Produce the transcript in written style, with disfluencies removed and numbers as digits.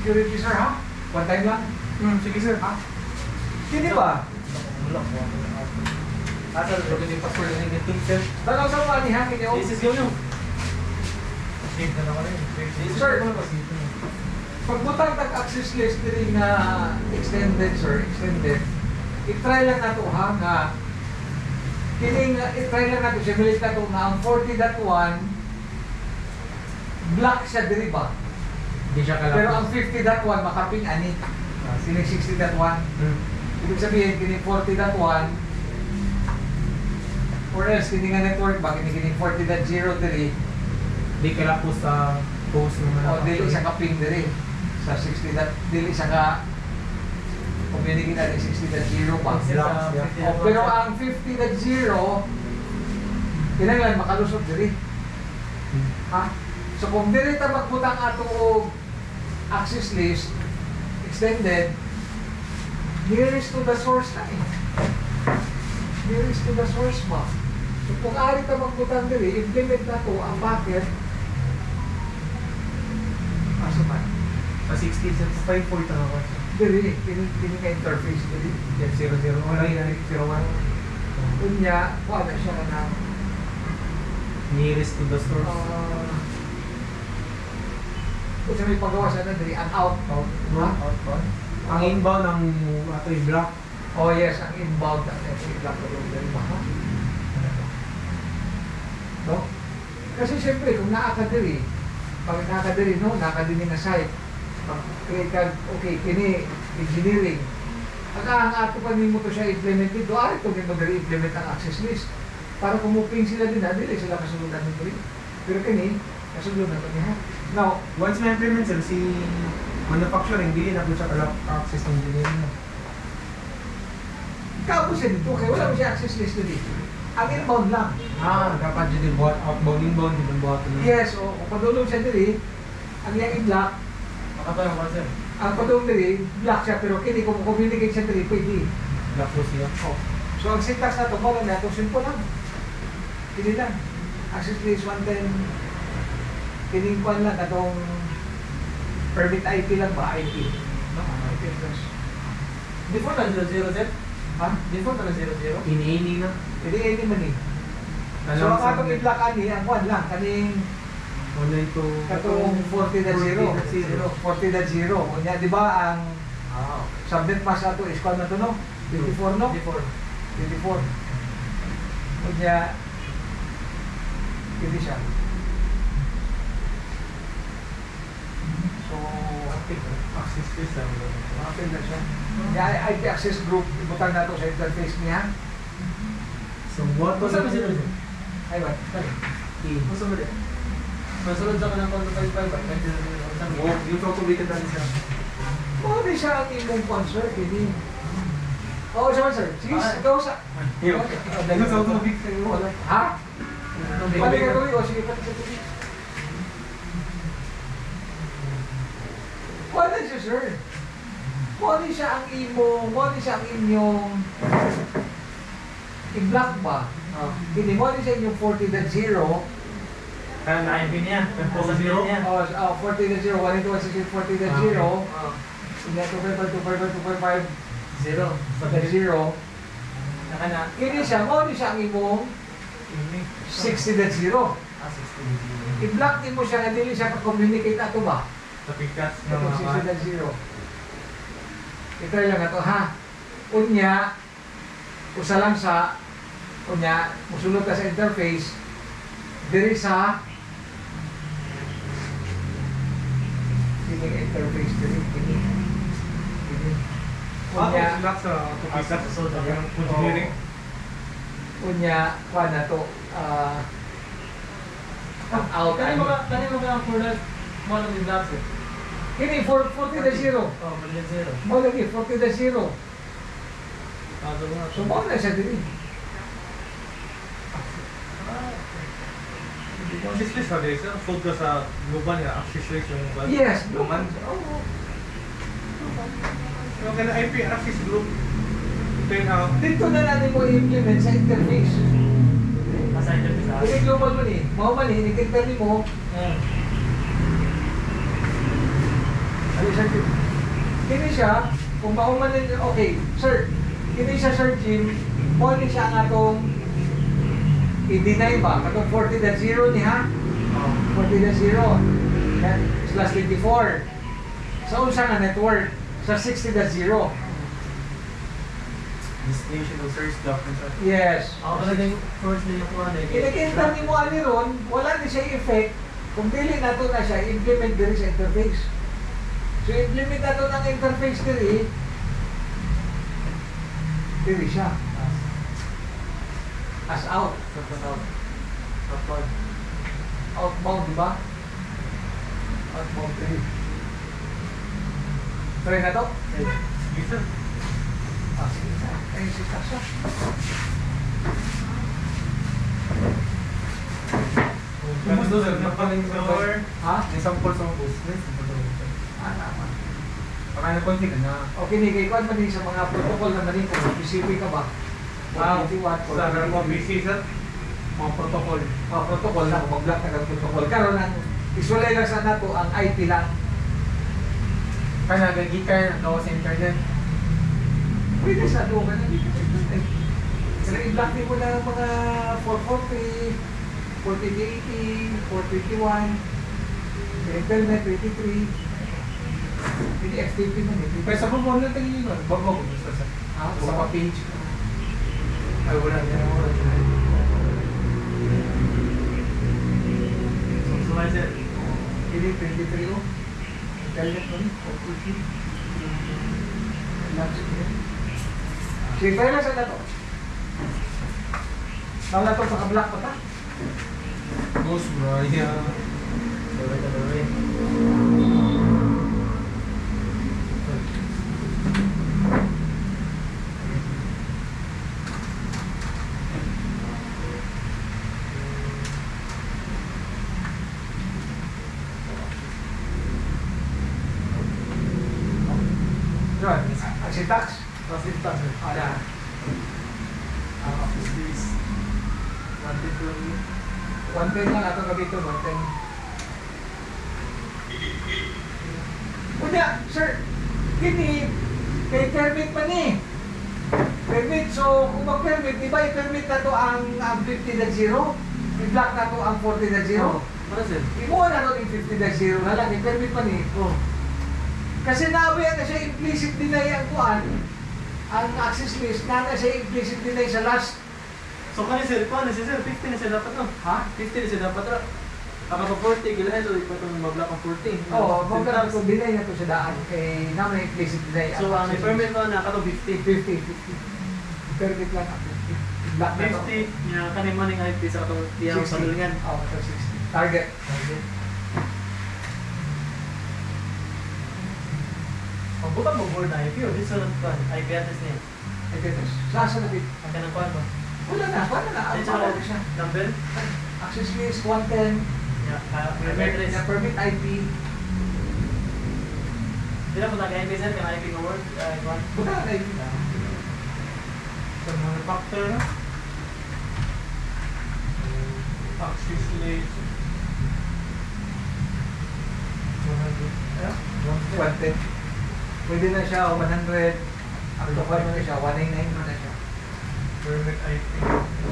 Security sir ha? One time lang? Sige sir. Ha? Hindi ba? Asa, pwede yung password na yung sir. Tanaw sa mga ni hangin niyo. This is yun yung. Save na naman rin. Sir, pagbutang tag-access list din na extended sir, extended. I-try lang nato ha nga kining i-try lang nato simulate nato nga ang 40.1 black siya diri ba? Hindi siya kalapos. Pero ang 50.1 makaping ani. Sining 60.1. Ibig sabihin kining 40.1 or else kining nga network ba kining 40.0 diri Hindi kalapos sa post naman. o dili sa kaping diri sa 60 dili sa ka communicate natin 60.0 pa. Pero ang 50.0 kinahanglan makalusot diri. Ha? So kung diri ta magbutang ato og access list extended, nearest to the source na eh. Nearest to the source ba? So kung ari ta magbutang diri, implement na to ang bucket. Asa man? Sa 60, sa 5.4 tama ko. Diri, kini ka interface diri. Yan, 0.0. Wala yung 0.1. Unya, kuha na siya na Nearest to the source. kung sa may pagawa siya na diri, ang out. Outbound. Ang inbound ng ato yung block. Oh yes, ang inbound na i-block ko yung diri ba? No? Kasi siyempre, kung naakadiri, pag naakadiri, no, naakadiri na site, pag-create ka, okay, kini, engineering, ang ato pa nimo to siya implement dito, ito nimo diri implement ang access list. Para kumuping sila din, dili sila kasundan ng diri. Pero kini, kasundan na to niya. Now, Once ma-implement sir, si manufacturing, hindi na po siya access ng engineering. kapo siya dito, kaya wala mo siya access list dito. Ang inbound lang. Dapat dito buhat outbound, inbound, di ba buhat na? Yes, o padulong siya diri, ang iyang i-block, Makatayo ko sir. ang padulong diri, block siya, pero kini kung communicate siya diri, pwede. Block po siya. Oh. So ang syntax na ito, mga na ito, simple lang. Kini lang. Access list 110, kining kwan lang, itong permit IP lang ba? IP. No? IP address. Default na 0.0 sir? Ha? Default na 0.0? Ini na. Pwede any man eh. So ang atong i-block ani, ang kwan lang, kaning Online to... katong 40.0. 40.0. Kunya, di ba ang subnet mask ato is kwan na to no? 24 no? 24. Kunya, pwede siya. So, Access system. okay na siya. Yung IP access group, ibutang na to sa interface niya. So, what was Basta ba sila? Ay, what? Gusto mo din? Masunod sa kanang contact 5 Yung automated na siya. Oo, di siya ang imong sponsor, hindi. Oo, siya sir. Sige, ikaw sa... Yung sa automatic. Ha? Pwede ka tuloy, o sige, pati sa tuloy. Wala siya, sir. Kung siya ang imong, kung siya ang inyong i-block ba? Hindi mo siya inyong 40.0. Kaya na-IP niya. Possible niya. 40.0, 192.168, 40.0. Sige, 255, 255, 0. Naka na. Hindi siya, kung siya ang imong 60.0. 60. I-block din mo siya, hindi siya ka-communicate ato ba? Sa pigkas ng Itong mga 60.0. Ito lang ito ha. Unya, usa lang sa, unya, musulod ka sa interface, diri sa kining interface diri, kining. Unya, block sa autopickat. So, Yung engineering. unya, kuha na to, out. Kani mo ka ang forward mo lang yung blocks eh. Kini 40.0. Oh, mali 0. Mo lagi 40.0. So mo na siya diri. Access list na din sir. Fold ka sa global niya. Access list yung Yes, Naman. Oo. Yung kaya IP access group. Ito yung Dito na natin mo i-implement sa interface. Assign na sa. Kung global mo ni, mo man ni, inikita mo, Ali Sir Jim. Kini siya, kung mahuman din, okay, sir, kini siya Sir Jim, pwede siya ang atong i-deny ba? Katong 40.0 ni ha? 40.0. Yan, slash 24. Sa unsa nga network? Sa 60.0. Destination of search document. Yes. Ako na din first day yung kuha na Inikita ni mo ani ron, wala ni siya effect. Kung dili na to na siya, implement diri sa interface. So implement na to ng interface diri siya. As out. Outbound, di ba? Outbound diri. Try na to? Yes, sir. Ah, sige na. Ay, si Tasha. Mas doon, sir. Napaling sa Ha? may sample sa mga bus. May sample sa mga bus. Ah, naman. Baka na-config na. Okay, Nikay, kung ano sa mga protocol na manin kung specific ka ba? 41, Sa mga PC, sir. Mga protocol. mga protocol na, kung mag-block na ng protocol. Karoon ang isulat lang sa nato ang IP lang. Kaya nagagikan ako sa internet. Pwede sa doon ka na dito sa internet. Sila i-block din mo na ang mga 440, 4080, 421, sa internet, 23. Pwede FTP man eh. Pero sa mga online tayo yun. Bago gusto sa Ah, sa wala. page. Ay, wala niya. So, sir. Pwede 23 oh. Internet mo rin, 440. Sige, tayo na sa nato. Nang nato sa kablock pa ta. Ghost Brian. Yun, ang syntax. Pasita, sir. Ada. Office days. 110 lang ato gabi ito, 110. Kunya, sir, kini, kay permit pa ni. Permit, so kung mag-permit, di ba i-permit na to ang 50.0? I-block na to ang 40.0? Ano, sir? Imuha na to yung 50.0 na lang, i-permit pa ni. Oh. Kasi nabiyan na siya implicit deny ang kuan, ang access list, na siya implicit deny sa last. So, kani, sir, kuha na siya, sir. 50 na siya dapat, no? Ha? 50 na siya dapat, no? Ako sa 40, gilahin, so, ipatong mablock ang 40. Oo, magkakaroon ko deny na to sa daan, kay naman implicit deny. So, ang may permit ko na, kato 50. 50. Permit lang ang 50. Black na to. 50, niya kanin mo ng IP sa katong tiyang 60. panulingan. Oo, so 60. Target. Pagbutan mo board na IP, o dito sa IP address niya. Ito. Sasa na bit. Ang kanang kuhan mo. Wala na, wala na. Ay, Ang tsaka, wala na siya. number? Access list, 110. Yeah, IP Permit, address. na permit IP. Di na po nag-IP, sir, kaya IP mo word. Kuhan. Wala na IP na. Sa mga factor na. Access list. 110. Pwede na siya, 100. Ang lokal mo na siya, 199 mo na siya. Permit IP.